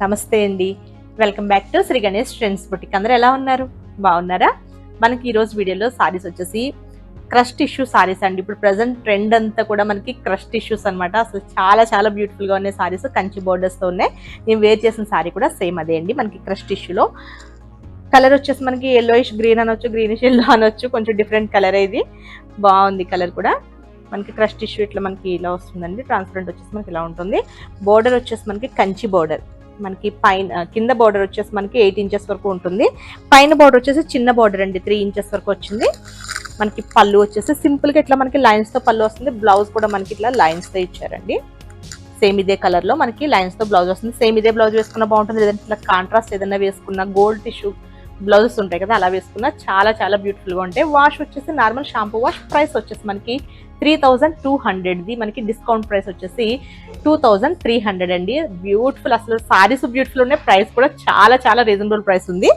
నమస్తే అండి. Welcome back to Shri Ganesh trends boutique. అందరూ ఎలా ఉన్నారు? బాగున్నారా? మనకి ఈరోజు వీడియోలో సారీస్ వచ్చేసి క్రష్ టిష్యూ సారీస్ అండి. ఇప్పుడు ప్రెసెంట్ ట్రెండ్ అంతా కూడా మనకి క్రష్ టిష్యూస్ అనమాట. అసలు చాలా బ్యూటిఫుల్గా ఉన్నాయి సారీస్. కంచి బోర్డర్స్తో ఉన్నాయి. నేను వేర్ చేసిన సారీ కూడా సేమ్ అదే అండి. మనకి క్రష్ టిష్యూలో కలర్ వచ్చేసి మనకి ఎల్లోయిష్ గ్రీన్ అనొచ్చు, గ్రీనిష్ ఎల్లో అనొచ్చు. కొంచెం డిఫరెంట్ కలర్ ఇది. బాగుంది కలర్ కూడా. మనకి క్రష్ టిష్యూ ఇట్లా మనకి ఇలా వస్తుందండి. ట్రాన్స్పరెంట్ వచ్చేసి మనకి ఇలా ఉంటుంది. బోర్డర్ వచ్చేసి మనకి కంచి బోర్డర్. మనకి పైన కింద బోర్డర్ వచ్చేసి మనకి 8 ఇంచెస్ వరకు ఉంటుంది. పైన బోర్డర్ వచ్చేసి చిన్న బోర్డర్ అండి, 3 ఇంచెస్ వరకు వచ్చింది. మనకి పళ్ళు వచ్చేసి సింపుల్ గా ఇట్లా మనకి లైన్స్ తో పళ్ళు వస్తుంది. బ్లౌజ్ కూడా మనకి ఇట్లా లైన్స్ తో ఇచ్చారండి. సేమ్ ఇదే కలర్ లో మనకి లైన్స్ తో బ్లౌజ్ వస్తుంది. సేమ్ ఇదే బ్లౌజ్ వేసుకున్న బాగుంటుంది. లేదంటే ఇట్లా కాంట్రాస్ట్ ఏదైనా వేసుకున్న గోల్డ్ టిష్యూ బ్లౌజెస్ ఉంటాయి కదా, అలా వేసుకున్న చాలా బ్యూటిఫుల్ గా ఉంటాయి. వాష్ వచ్చేసి నార్మల్ షాంపూ వాష్. ప్రైస్ వచ్చేసి మనకి 3200ది. మనకి డిస్కౌంట్ ప్రైస్ వచ్చేసి 2300 అండి. బ్యూటిఫుల్, అసలు సారీస్ బ్యూటిఫుల్ ఉన్నాయి. ప్రైస్ కూడా చాలా రీజనబుల్ ప్రైస్ ఉంది.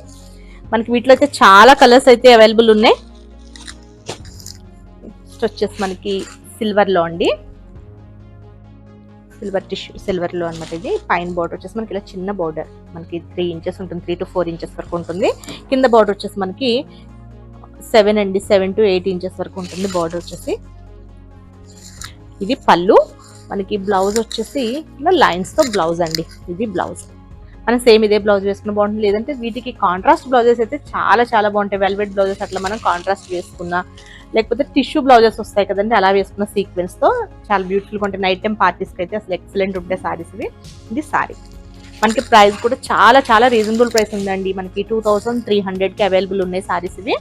మనకి వీటిలో అయితే చాలా కలర్స్ అయితే అవైలబుల్ ఉన్నాయి. నెక్స్ట్ వచ్చేసి మనకి సిల్వర్ లో అండి, సిల్వర్ టిష్యూ, సిల్వర్ లో అనమాట. ఇది పైన బోర్డర్ వచ్చేసి మనకి ఇలా చిన్న బోర్డర్, మనకి 3 ఇంచెస్ ఉంటుంది, 3 to 4 ఇంచెస్ వరకు ఉంటుంది. కింద బోర్డర్ వచ్చేసి మనకి 7 to 8 ఇంచెస్ వరకు ఉంటుంది బోర్డర్ వచ్చేసి. ఇది పళ్ళు. మనకి బ్లౌజ్ వచ్చేసి ఇలా లైన్స్ తో బ్లౌజ్ అండి. ఇది బ్లౌజ్. మనం సేమ్ ఇదే బ్లౌజ్ వేసుకున్న బాగుంటుంది. లేదంటే వీటికి కాంట్రాస్ట్ బ్లౌజెస్ అయితే చాలా బాగుంటాయి. వెల్వెట్ బ్లౌజెస్ అట్లా మనం కాంట్రాస్ట్ వేసుకున్నా, లేకపోతే టిష్యూ బ్లౌజెస్ వస్తాయి కదండి, అలా వేసుకున్న సీక్వెన్స్ తో చాలా బ్యూటిఫుల్గా ఉంటాయి. నైట్ టైం పార్టీస్ కి అయితే అసలు ఎక్సలెంట్ ఉంటాయి సారీస్ ఇవి. ఇది సారీ. మనకి ప్రైస్ కూడా చాలా రీజనబుల్ ప్రైస్ ఉందండి. మనకి 2300కి అవైలబుల్ ఉన్నాయి సారీస్ ఇవి.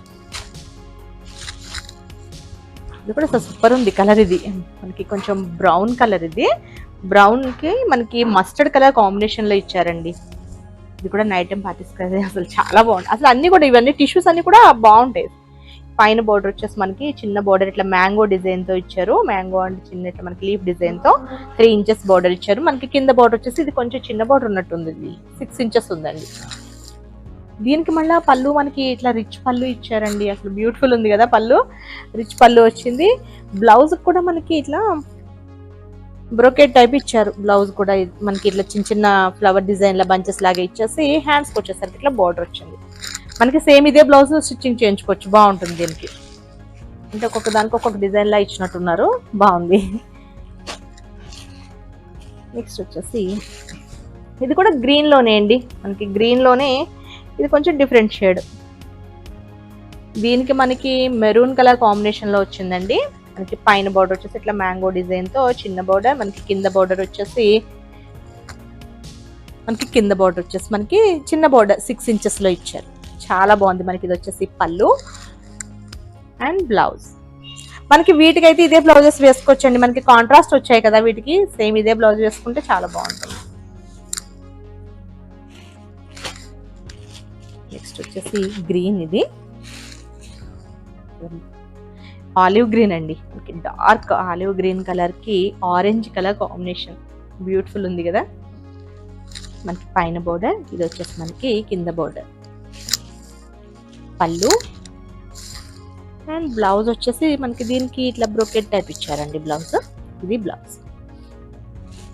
ఇది కూడా సూపర్ ఉంది కలర్. ఇది మనకి కొంచెం బ్రౌన్ కలర్. ఇది బ్రౌన్ కి మనకి మస్టర్డ్ కలర్ కాంబినేషన్ లో ఇచ్చారండి. ఇది కూడా నైట్ టైం పార్టీస్ కదా, అసలు చాలా బాగుంది. అసలు అన్ని కూడా ఇవన్నీ టిష్యూస్ అన్ని కూడా బాగుంటాయి. పైన బోర్డర్ వచ్చేసి మనకి చిన్న బోర్డర్ ఇట్లా మ్యాంగో డిజైన్ తో ఇచ్చారు. మ్యాంగో అంటే చిన్న ఇట్లా మనకి లీఫ్ డిజైన్ తో 3 ఇంచెస్ బోర్డర్ ఇచ్చారు. మనకి కింద బోర్డర్ వచ్చేసి ఇది కొంచెం చిన్న బోర్డర్ ఉన్నట్టుంది. ఇది 6 ఇంచెస్ ఉందండి. దీనికి మళ్ళీ పళ్ళు మనకి ఇట్లా రిచ్ పళ్ళు ఇచ్చారండి. అసలు బ్యూటిఫుల్ ఉంది కదా పళ్ళు. రిచ్ పళ్ళు వచ్చింది. బ్లౌజ్ కూడా మనకి ఇట్లా బ్రోకెట్ టైప్ ఇచ్చారు. బ్లౌజ్ కూడా మనకి ఇట్లా చిన్న ఫ్లవర్ డిజైన్ లా బంచెస్ లాగా ఇచ్చేసి హ్యాండ్స్ కి వచ్చేసరికి ఇట్లా బోర్డర్ వచ్చింది. మనకి సేమ్ ఇదే బ్లౌజ్ స్టిచ్చింగ్ చేయించుకోవచ్చు. బాగుంటుంది దీనికి. అంటే ఒక్కొక్క దానికి ఒక్కొక్క డిజైన్ లా ఇచ్చినట్టున్నారు. బాగుంది. నెక్స్ట్ వచ్చేసి ఇది కూడా గ్రీన్ లోనే అండి. మనకి గ్రీన్ లోనే ఇది కొంచెం డిఫరెంట్ షేడ్. దీనికి మనకి మెరూన్ కలర్ కాంబినేషన్ లో వచ్చిందండి. మనకి పైన బోర్డర్ వచ్చేసి ఇట్లా మ్యాంగో డిజైన్ తో చిన్న బోర్డర్. మనకి కింద బోర్డర్ వచ్చేసి మనకి చిన్న బోర్డర్ 6 ఇంచెస్ లో ఇచ్చారు. చాలా బాగుంది. మనకి ఇది వచ్చేసి పళ్ళు అండ్ బ్లౌజ్. మనకి వీటికైతే ఇదే బ్లౌజెస్ వేసుకోవచ్చండి. మనకి కాంట్రాస్ట్ వచ్చాయి కదా, వీటికి సేమ్ ఇదే బ్లౌజ్ వేసుకుంటే చాలా బాగుంటుంది. నెక్స్ట్ వచ్చేసి గ్రీన్. ఇది ఆలివ్ గ్రీన్ అండి. మనకి డార్క్ ఆలివ్ గ్రీన్ కలర్ కి ఆరెంజ్ కలర్ కాంబినేషన్ బ్యూటిఫుల్ ఉంది కదా. మనకి పైన బోర్డర్, ఇది వచ్చేసి మనకి కింద బోర్డర్. పళ్ళు అండ్ బ్లౌజ్ వచ్చేసి మనకి దీనికి ఇట్లా బ్రోకెట్ టైప్ ఇచ్చారండి బ్లౌజ్. ఇది బ్లౌజ్.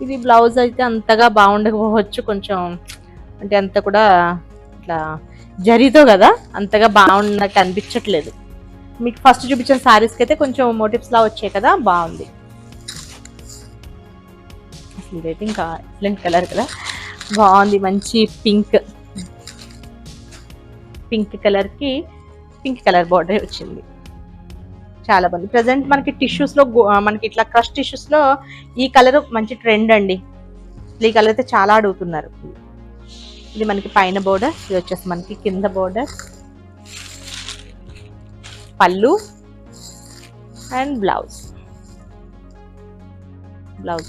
ఇది బ్లౌజ్ అయితే అంతగా బాగుండకపోవచ్చు. కొంచెం అంటే అంత కూడా ఇట్లా జరీతో కదా, అంతగా బాగున్నట్టు అనిపించట్లేదు. మీకు ఫస్ట్ చూపించిన సారీస్కి అయితే కొంచెం మోటివ్స్ లా వచ్చాయి కదా, బాగుంది. అసలు ఇదైతే ఇంకా ఎక్సలెంట్ కలర్ కదా, బాగుంది. మంచి పింక్ కలర్ కి పింక్ కలర్ బార్డర్ వచ్చింది. చాలా బాగుంది. ప్రజెంట్ మనకి టిష్యూస్ లో మనకి ఇట్లా క్రష్ టిష్యూస్ లో ఈ కలర్ మంచి ట్రెండ్ అండి. ఈ కలర్ అయితే చాలా అడుగుతున్నారు. ఇది మనకి పైన బోర్డర్, ఇది వచ్చేసి మనకి కింద బోర్డర్. పళ్ళు అండ్ బ్లౌజ్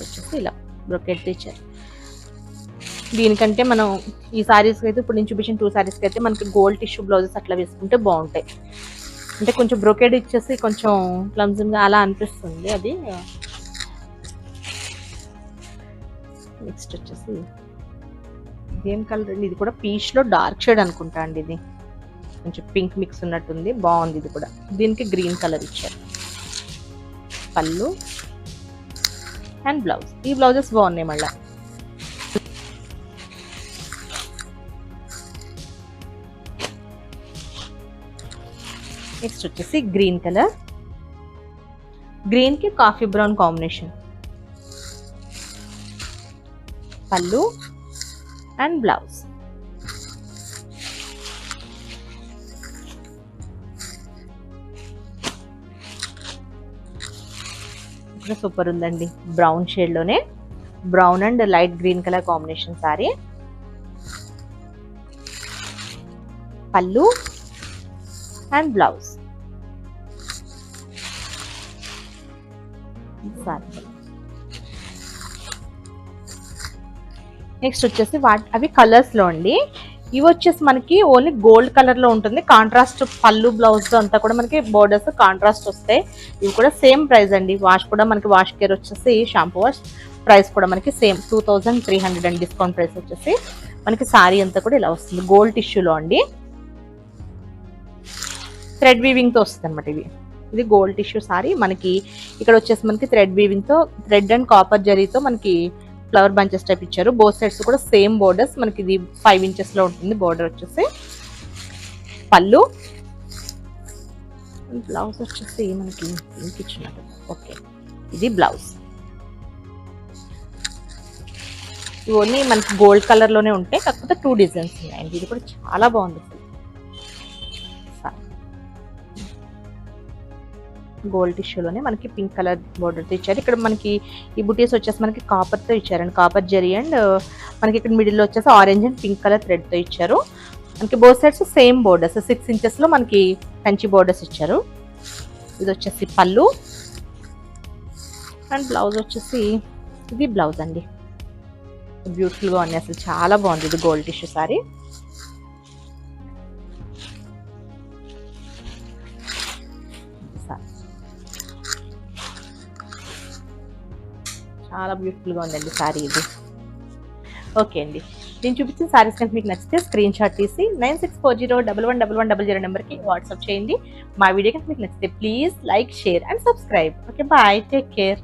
వచ్చేసి ఇలా బ్రోకెట్ ఇచ్చారు. దీనికంటే మనం ఈ సారీస్కి అయితే ఇప్పుడు నేను చూపించిన 2 సారీస్కి అయితే మనకి గోల్డ్ టిష్యూ బ్లౌజెస్ అట్లా వేసుకుంటే బాగుంటాయి. అంటే కొంచెం బ్రోకెట్ ఇచ్చేసి కొంచెం క్లమ్జీగా అలా అనిపిస్తుంది అది. నెక్స్ట్ వచ్చేసి ఏం కలర్ అండి, ఇది కూడా పీచ్ లో డార్క్ షేడ్ అనుకుంటా అండి. ఇది కొంచెం పింక్ మిక్స్ ఉన్నట్టుంది, బాగుంది. ఇది కూడా దీనికి గ్రీన్ కలర్ ఇచ్చారు. పళ్ళు అండ్ బ్లౌజ్. ఈ బ్లౌజెస్ బాగున్నాయి. మళ్ళీ నెక్స్ట్ వచ్చేసి గ్రీన్ కలర్, గ్రీన్ కి కాఫీ బ్రౌన్ కాంబినేషన్, పళ్ళు అండ్ బ్లౌజ్. సూపర్ ఉందండి, బ్రౌన్ షేడ్ లోనే brown and light green colour combination sorry. పళ్ళు అండ్ బ్లౌజ్. నెక్స్ట్ వచ్చేసి అవి కలర్స్ లో అండి. ఇవి వచ్చేసి మనకి ఓన్లీ గోల్డ్ కలర్ లో ఉంటుంది. కాంట్రాస్ట్ పళ్ళు బ్లౌజ్ అంతా కూడా మనకి బోర్డర్స్ కాంట్రాస్ట్ వస్తాయి. ఇవి కూడా సేమ్ ప్రైస్ అండి. వాష్ కూడా మనకి వాష్ కేర్ వచ్చేసి షాంపూ వాష్ ప్రైస్ కూడా మనకి సేమ్ 2300 అండి. డిస్కౌంట్ ప్రైస్ వచ్చేసి మనకి సారీ అంతా కూడా ఇలా వస్తుంది గోల్డ్ టిష్యూలో అండి. థ్రెడ్ వీవింగ్ తో వస్తుంది అనమాట. ఇది గోల్డ్ టిష్యూ సారీ. మనకి ఇక్కడ వచ్చేసి మనకి థ్రెడ్ వీవింగ్ తో, థ్రెడ్ అండ్ కాపర్ జరీతో మనకి ఫ్లవర్ బంచెస్ టైప్ ఇచ్చారు. బోత్ సైడ్స్ కూడా సేమ్ బోర్డర్స్. మనకి ఇది 5 ఇంచెస్ లో ఉంటుంది బోర్డర్ వచ్చేసి. పళ్ళు, బ్లౌజ్ వచ్చేసి మనకి పింక్ ఇచ్చినట్టు. ఓకే, ఇది బ్లౌజ్. ఇవన్నీ మనకి గోల్డ్ కలర్ లోనే ఉంటాయి, కాకపోతే 2 డిజైన్స్ ఉన్నాయండి. ఇది కూడా చాలా బాగుంది. గోల్డ్ టిష్యూలోనే మనకి పింక్ కలర్ బోర్డర్ తో ఇచ్చారు. ఇక్కడ మనకి ఈ బుటీస్ వచ్చేసి మనకి కాపర్ తో ఇచ్చారండి, కాపర్ జరీ. అండ్ మనకి ఇక్కడ మిడిల్ లో వచ్చేసి orange and pink colour thread తో ఇచ్చారు. మనకి both sides same borders 6 inches లో మనకి కంచి బోర్డర్స్ ఇచ్చారు. ఇది వచ్చేసి పళ్ళు అండ్ బ్లౌజ్ వచ్చేసి ఇది బ్లౌజ్ అండి. బ్యూటిఫుల్ గా ఉంది, అసలు చాలా బాగుంది. ఇది గోల్డ్ టిష్యూ సారీ. చాలా బ్యూటిఫుల్ గా ఉందండి సారీ ఇది. ఓకే అండి, నేను చూపించిన సారీస్ కనుక మీకు నచ్చితే స్క్రీన్ షాట్ తీసి 9640111100 నెంబర్కి వాట్సాప్ చేయండి. మా వీడియో కనుక మీకు నచ్చితే please like, share and subscribe. Okay, bye, take care.